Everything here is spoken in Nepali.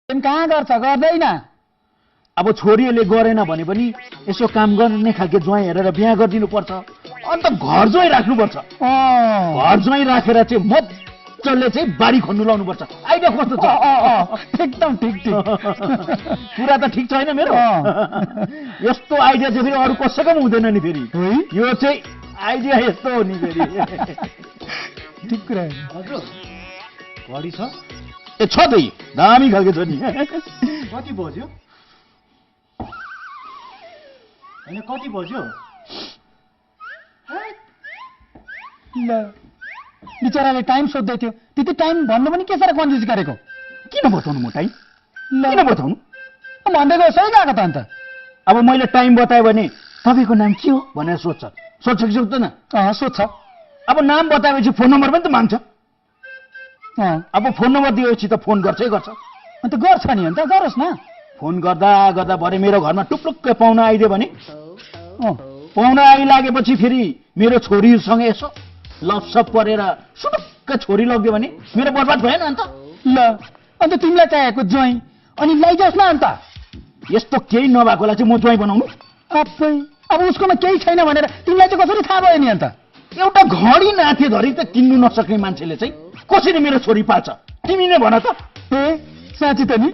कहाँ गर्छ गर्दैन अब छोरीले गरेन भने पनि यसो काम गर्ने खालके ज्वाइँ हेरेर बिहा गरिदिनु पर्छ अन्त घर ज्वाइँ राख्नुपर्छ घर ज्वाइँ राखेर चाहिँ मजाले चाहिँ बारी खन्नु लाउनु पर्छ आइडिया कस्तो छ एकदम ठिक ठिक कुरा त ठिक छैन मेरो यस्तो आइडिया चाहिँ फेरि अरू कसैको पनि हुँदैन नि फेरि यो चाहिँ आइडिया यस्तो हो नि फेरि ठिक कुरा हजुर घडी छ ए छ त दामी खालके छ नि कति बज्यो होइन कति बज्यो ल बिचराले टाइम सोध्दै थियो त्यति टाइम भन्नु पनि के साह्रो कन्जुस गरेको किन बताउनु म टाइम किन बताउनु भन्दैको सही गएको त अन्त अब मैले टाइम बताएँ भने तपाईँको नाम के हो भनेर सोध्छ कि सोध्दैन सोध्छ अब नाम बताएपछि फोन नम्बर पनि त माग्छ अब फोन नम्बर दिएपछि त फोन गर्छै गर्छ अन्त गर्छ नि अन्त गरोस् न फोन गर्दा गर्दा भरे मेरो घरमा टुप्लुक्कै पाहुना आइदियो भने पाहुना आइलागेपछि फेरि मेरो छोरीसँग यसो लपसप परेर सुटुक्क छोरी लग्यो भने मेरो बर्बाद भएन अन्त ल अन्त तिमीलाई चाहिएको ज्वाइँ अनि लैजास् न अन्त यस्तो केही नभएकोलाई चाहिँ म ज्वाइँ बनाउनु अप्पै अब उसकोमा केही छैन भनेर तिमीलाई चाहिँ कसरी थाहा भयो नि अन्त एउटा घडी नाथे धरि त किन्नु नसक्ने मान्छेले चाहिँ कसरी मेरो छोरी पाल्छ तिमी नै भन त ए साँच्ची त नि